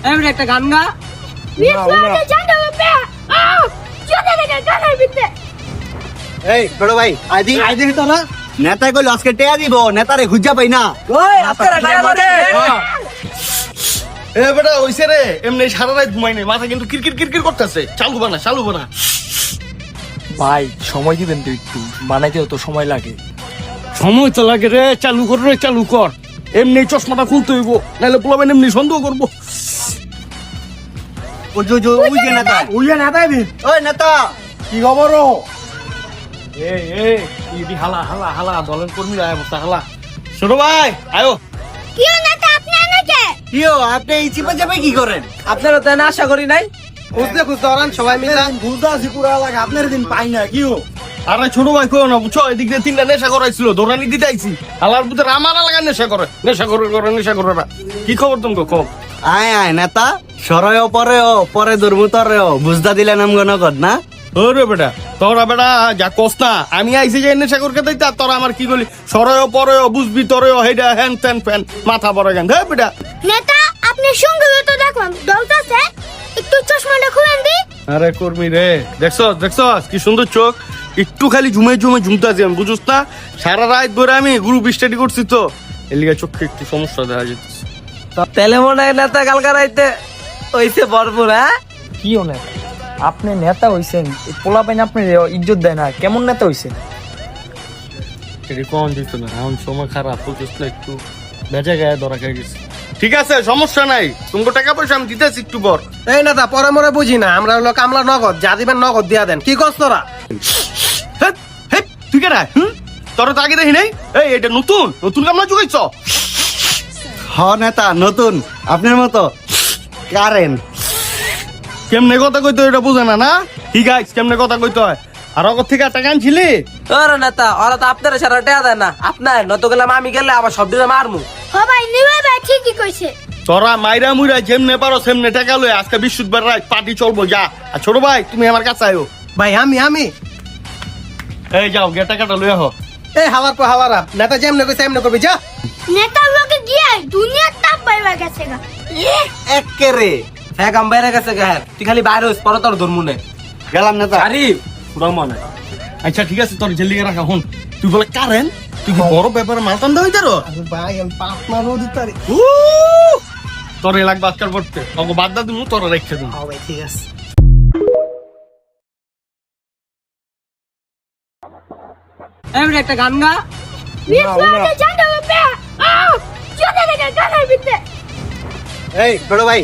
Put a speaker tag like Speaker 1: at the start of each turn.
Speaker 1: এমনি একটা গান গা।
Speaker 2: এই বড় ভাই আইদি তো না নেতা কইল আজকে টেয়া দিব নেতারে খুঁজা পাই না।
Speaker 3: এ বেটা ওইছে রে এমনি সারা রাত ঘুমাই নাই মাথা কিন্তু কিরকির কিরকির করতেছে। চালু বানা
Speaker 4: ভাই সময় দিবেন তো একটু, বানাইতেও তো সময় লাগে।
Speaker 3: সময় তো লাগে রে, চালু কর এমনি চশমাটা খুলতে হইব নাহলে পোলাবেন এমনি সন্দেহ করবো।
Speaker 2: ওই যে নেতা ওই নেতা
Speaker 3: কি খবর এই হালা হালা হালা দলের কর্মীরা অবস্থা হালা। ছোট ভাই আয়ো।
Speaker 2: কিও আপনি এই চিপা চাপে কি করেন?
Speaker 1: আপনারা তো না আশা করি নাই।
Speaker 2: খুঁজতে ওরান সবাই মিলে বুঝতে আছি পুরা লাগে আপনার দিন পাই না কিও।
Speaker 3: আরে ছোট ভাই কো না বুঝছো এদিক দিয়ে 3টা নেশা করাইছিল দৌড়ানি দিতে আইছি। হালার ভিতরে আমার লাগা নেশা করে না। কি খবর তুমি কো?
Speaker 2: আয় নেতা সরয় পরে দুর্মুতরেও বুঝদা দিলেন আমগো নগদ না।
Speaker 3: ওরে বেটা তোরা বেটা যা কস না আমি আইছি যে নেশা করতে দিতে তোরা আমার কি বলি সরয় পরেও বুঝবি তোরেও হেডা হ্যান ত্যান ফ্যান মাথা পরে গান হ্যাঁ বেটা।
Speaker 5: নেতা আপনি সঙ্গে তো দেখলাম দলতাছে একটু চশমাটা খুলেন দি।
Speaker 3: আরে কর্মী রে দেখছস কি সুন্দর চোখ একটু খালি ঝুমে ঝুমতাছি আমি বুঝছ না। সারা রাত ধরে আমি গ্রুপ স্টাডি করছি তো এর লিগে চোখে একটু সমস্যা দেখা যেতেছে।
Speaker 1: তেলে মনে হয় নেতা কালকা রাইতে হইছে ভরপুর। হ্যাঁ
Speaker 4: কি ও নেতা, আপনি নেতা হইছেন, পোলা পাইন আপনি ইজ্জত দেয় না, কেমন নেতা হইছেন?
Speaker 3: এটি কোন দিত না এখন সময় খারাপ বুঝছ না একটু বেজা গায়ে ধরা খেয়ে গেছে। ঠিক আছে সমস্যা নাই তোমাকে টাকা পয়সা আমি দিতেছি একটু পর।
Speaker 6: এই নেতা পরে মরে বুঝি না আমরা হলো কামলা নগদ যা দিবেন নগদ দিয়া দেন কি করছ তোরা?
Speaker 3: তুই কেনা তোর তো আগে দেখি নাই এই এটা নতুন কামলা চুকাইছ।
Speaker 2: হ নেতা নতুন আপনার মতো কারেন
Speaker 3: কেমনে কথা কইতো এটা বুঝে না ঠিক আছে কেমনে কথা কইতো হয় আর অগর থেকে টাকা আনছিলি।
Speaker 1: ওরে নেতা ওরা তো আপনারা সারা টেয়া দেয় না। আপনার নত গেলাম আমি গেলে আবার সব দিনে মারমু।
Speaker 5: সবাই নিবে ভাই ঠিকই কইছে।
Speaker 3: তোরা মাইরা মুইরা যেমনে পারো সেমনে টাকা লই আজকে বৃহস্পতিবার রাত পার্টি চলবো যা। আর ছোট ভাই তুমি আমার কাছে আয়ো।
Speaker 6: ভাই আমি
Speaker 3: এই যাও গে টাকাটা লই আহ।
Speaker 6: এই হাওয়ারা নেতা যেমনে কইছে এমনে করবি যা।
Speaker 5: নেতার লোকে গিয়ে দুনিয়ার তাপ পাইবা গেছে গা।
Speaker 2: একেরে
Speaker 1: হ্যাঁ কাম বাইরে গেছে গা। তুই খালি বাইরে হইস পরে তোর ধর্মুনে
Speaker 2: গেলাম নেতা।
Speaker 1: আরে
Speaker 3: রহমান আচ্ছা ঠিক আছে তোর জেলিকে রাখা হন তুই বলে কারেন তুই কি বড় ব্যাপারে মালটান দেওয়া হইতারো
Speaker 6: ভাই আমি পাপ মারো দিতারি।
Speaker 3: তোর লাগবে আজকাল পড়তে অঙ্ক বাদ দা দিমু তোর রেখে দিমু।
Speaker 6: ভাই ঠিক আছে।
Speaker 1: এমনি একটা গান গা।
Speaker 5: জানো বে চলে গেছে গানের ভিতরে।
Speaker 2: এই বড় ভাই